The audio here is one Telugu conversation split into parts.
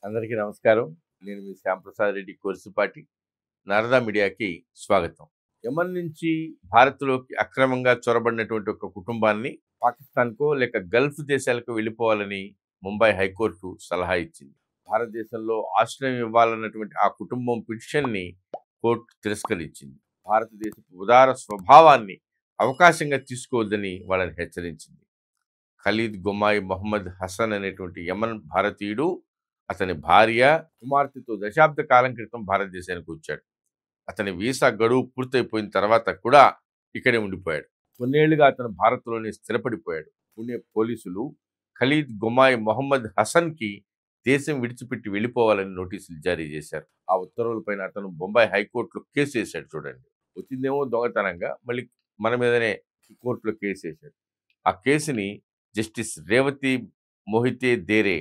అందరికీ నమస్కారం. నేను మీ శ్యాంప్రసాద్ రెడ్డి కోర్సుపాటి. నారదా మీడియాకి స్వాగతం. యెమెన్ నుంచి భారత్‌లోకి అక్రమంగా చొరబడినటువంటి ఒక కుటుంబాన్ని పాకిస్తాన్‌కో లేక గల్ఫ్ దేశాలకు వెళ్ళిపోవాలని ముంబై హైకోర్టు సలహా ఇచ్చింది. భారతదేశంలో ఆశ్రయం ఇవ్వాలన్నటువంటి ఆ కుటుంబం పిటిషన్‌ని కోర్టు తిరస్కరించింది. భారతదేశపు ఉదార స్వభావాన్ని అవకాశంగా తీసుకోవద్దని వాళ్ళని హెచ్చరించింది. ఖలీద్ గుమాయి మొహమ్మద్ హసన్ అనేటువంటి యెమెన్ భారతీయుడు, అతని భార్య, కుమార్తెతో దశాబ్ద కాలం క్రితం భారతదేశానికి వచ్చాడు. అతని వీసా గడువు పూర్తయిపోయిన తర్వాత కూడా ఇక్కడే ఉండిపోయాడు. కొన్నేళ్లుగా అతను భారత్‌లోనే స్థిరపడిపోయాడు. పుణె పోలీసులు ఖలీద్ గుమాయి మొహమ్మద్ హసన్‌కి దేశం విడిచిపెట్టి వెళ్ళిపోవాలని నోటీసులు జారీ చేశారు. ఆ ఉత్తర్వులపైన అతను బొంబాయి హైకోర్టులో కేసు వేశాడు. చూడండి, వచ్చిందేమో దొంగతనంగా, మళ్ళీ మన మీదనే కోర్టులో కేసు వేశాడు. ఆ కేసుని జస్టిస్ రేవతి మోహితే దేరే,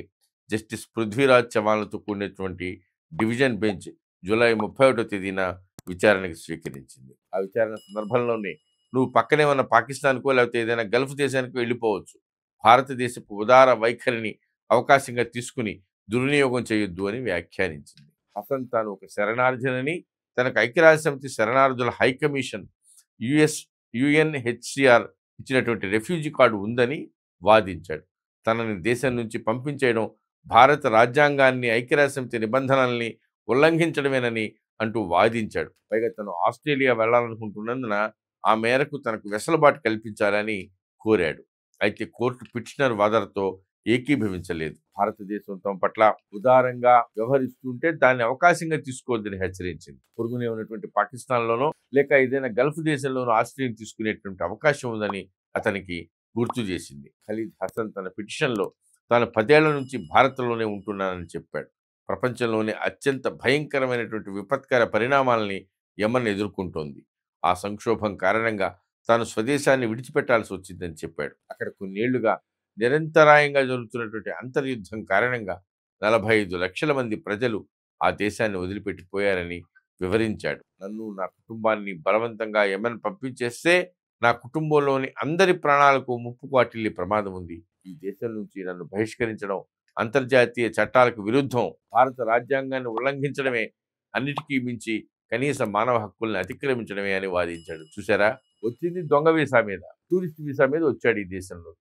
జస్టిస్ పృథ్వీరాజ్ చవాన్లతో కూడినటువంటి డివిజన్ బెంచ్ జూలై 31వ తేదీన విచారణకు స్వీకరించింది. ఆ విచారణ సందర్భంలోనే నువ్వు పక్కనే ఉన్న పాకిస్తాన్కో లేకపోతే ఏదైనా గల్ఫ్ దేశానికి వెళ్ళిపోవచ్చు, భారతదేశపు ఉదార వైఖరిని అవకాశంగా తీసుకుని దుర్వినియోగం చేయొద్దు అని వ్యాఖ్యానించింది. హసన్ తాను ఒక శరణార్థినని, తనకు ఐక్యరాజ్యసమితి శరణార్థుల హైకమిషన్ యుఎన్హెచ్సిఆర్ ఇచ్చినటువంటి రెఫ్యూజీ కార్డు ఉందని వాదించాడు. తనని దేశం నుంచి పంపించేయడం భారత రాజ్యాంగాన్ని, ఐక్యరాజ్యసమితి నిబంధనల్ని ఉల్లంఘించడమేనని అంటూ వాదించాడు. పైగా తను ఆస్ట్రేలియా వెళ్లాలనుకుంటున్నందున ఆ మేరకు తనకు వెసులుబాటు కల్పించాలని కోరాడు. అయితే కోర్టు పిటిషనర్ వాదనతో ఏకీభవించలేదు. భారతదేశం తమ పట్ల ఉదారంగా వ్యవహరిస్తుంటే దాన్ని అవకాశంగా తీసుకోవద్దని హెచ్చరించింది. పొరుగునే ఉన్నటువంటి పాకిస్తాన్లోనో లేక ఏదైనా గల్ఫ్ దేశంలోనో ఆశ్రయం తీసుకునేటువంటి అవకాశం ఉందని అతనికి గుర్తు చేసింది. ఖలీద్ హసన్ తన పిటిషన్లో తాను 10 ఏళ్ల నుంచి భారత్లోనే ఉంటున్నానని చెప్పాడు. ప్రపంచంలోనే అత్యంత భయంకరమైనటువంటి విపత్కర పరిణామాలని యెమెన్ ఎదుర్కొంటోంది. ఆ సంక్షోభం కారణంగా తాను స్వదేశాన్ని విడిచిపెట్టాల్సి వచ్చిందని చెప్పాడు. అక్కడ కొన్నేళ్లుగా నిరంతరాయంగా జరుగుతున్నటువంటి అంతర్యుద్ధం కారణంగా 45 లక్షల మంది ప్రజలు ఆ దేశాన్ని వదిలిపెట్టిపోయారని వివరించాడు. నన్ను, నా కుటుంబాన్ని బలవంతంగా యెమెన్ పంపించేస్తే నా కుటుంబంలోని అందరి ప్రాణాలకు ముప్పు వాటిల్లే ప్రమాదం ఉంది. ఈ దేశం నుంచి నన్ను బహిష్కరించడం అంతర్జాతీయ చట్టాలకు విరుద్ధం, భారత రాజ్యాంగాన్ని ఉల్లంఘించడమే, అన్నిటికీ మించి కనీస మానవ హక్కుల్ని అతిక్రమించడమే అని వాదించాడు. చూసారా, వచ్చింది దొంగ వీసా మీద, టూరిస్ట్ వీసా మీద వచ్చాడు ఈ దేశంలో.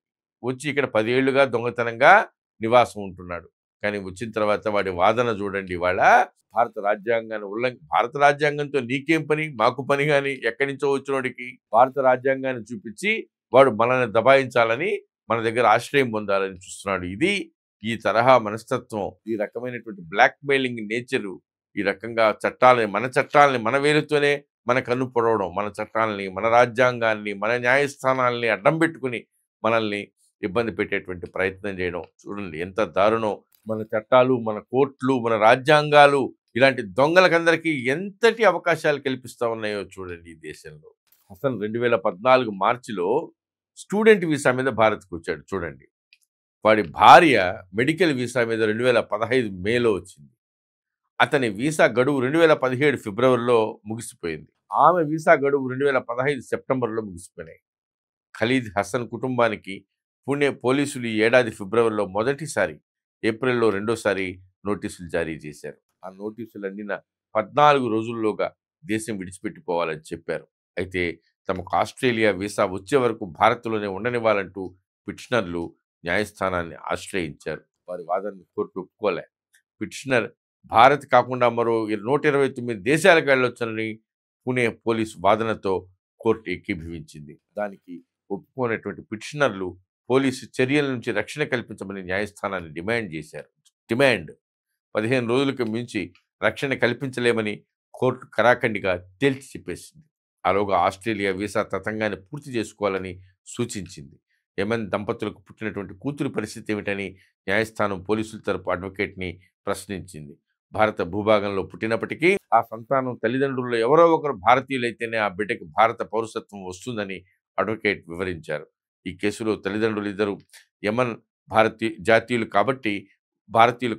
వచ్చి ఇక్కడ 10 ఏళ్లుగా దొంగతనంగా నివాసం ఉంటున్నాడు. కానీ వచ్చిన తర్వాత వాడి వాదన చూడండి. వాళ్ళ భారత రాజ్యాంగంతో నీకేం పని, మాకు పని గాని, ఎక్కడి నుంచో వచ్చినోడికి భారత రాజ్యాంగాన్ని చూపించి వాడు మనల్ని దబాయించాలని, మన దగ్గర ఆశ్రయం పొందాలని చూస్తున్నాడు. ఇది ఈ తరహా మనస్తత్వం, ఈ రకమైనటువంటి బ్లాక్ మెయిలింగ్ నేచరు, ఈ రకంగా మన చట్టాలని మన వేలుతోనే మన కన్ను పొడవడం, మన చట్టాలని, మన రాజ్యాంగాన్ని, మన న్యాయస్థానాల్ని అడ్డం పెట్టుకుని మనల్ని ఇబ్బంది పెట్టేటువంటి ప్రయత్నం చేయడం చూడండి ఎంత దారుణం. మన చట్టాలు, మన కోర్టులు, మన రాజ్యాంగాలు ఇలాంటి దొంగలకందరికీ ఎంతటి అవకాశాలు కల్పిస్తా ఉన్నాయో చూడండి ఈ దేశంలో. హసన్ 2014 మార్చిలో స్టూడెంట్ వీసా మీద భారత్కు వచ్చాడు. చూడండి, వాడి భార్య మెడికల్ వీసా మీద 2015 మేలో వచ్చింది. అతని వీసా గడువు 2017 ఫిబ్రవరిలో ముగిసిపోయింది. ఆమె వీసా గడువు 2015 సెప్టెంబర్లో ముగిసిపోయినాయి. ఖలీద్ హసన్ కుటుంబానికి పుణె పోలీసులు ఈ ఏడాది ఫిబ్రవరిలో మొదటిసారి, ఏప్రిల్లో రెండోసారి నోటీసులు జారీ చేశారు. ఆ నోటీసులు అందిన 14 రోజుల్లోగా దేశం విడిచిపెట్టిపోవాలని చెప్పారు. అయితే తమకు ఆస్ట్రేలియా వీసా వచ్చే వరకు భారత్లోనే ఉండనివ్వాలంటూ పిటిషనర్లు న్యాయస్థానాన్ని ఆశ్రయించారు. వారి వాదనను కోర్టు ఒప్పుకోలే. పిటిషనర్ భారత్ కాకుండా మరో 129 దేశాలకు వెళ్ళొచ్చని పుణె పోలీసు వాదనతో కోర్టు ఏకీభవించింది. దానికి ఒప్పుకోనటువంటి పిటిషనర్లు పోలీసు చర్యల నుంచి రక్షణ కల్పించమని న్యాయస్థానాన్ని డిమాండ్ చేశారు. 15 రోజులకు మించి రక్షణ కల్పించలేమని కోర్టు కరాఖండిగా తేల్చి చెప్పేసింది. ఆలోగా ఆస్ట్రేలియా వీసా తతంగాన్ని పూర్తి చేసుకోవాలని సూచించింది. యెమెన్ దంపతులకు పుట్టినటువంటి కూతురి పరిస్థితి ఏమిటని న్యాయస్థానం పోలీసుల తరపు అడ్వకేట్ని ప్రశ్నించింది. భారత భూభాగంలో పుట్టినప్పటికీ ఆ సంతానం తల్లిదండ్రుల్లో ఎవరో ఒకరు భారతీయులైతేనే ఆ బిడ్డకి భారత పౌరసత్వం వస్తుందని అడ్వకేట్ వివరించారు. ఈ కేసులో తల్లిదండ్రులు ఇద్దరు యెమెన్ భారతీయులు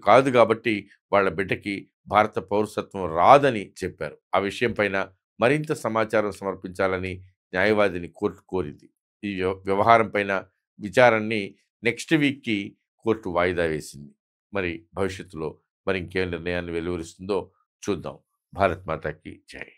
కాదు కాబట్టి వాళ్ళ బిడ్డకి భారత పౌరసత్వం రాదని చెప్పారు. ఆ విషయం పైన మరింత సమాచారం సమర్పించాలని న్యాయవాదిని కోర్టు కోరింది. ఈ వ్యవహారం పైన విచారణని నెక్స్ట్ వీక్కి కోర్టు వాయిదా వేసింది. మరి భవిష్యత్తులో మరి ఇంకేం నిర్ణయాన్ని వెలువరిస్తుందో చూద్దాం. భారత్ మాతాకి జై.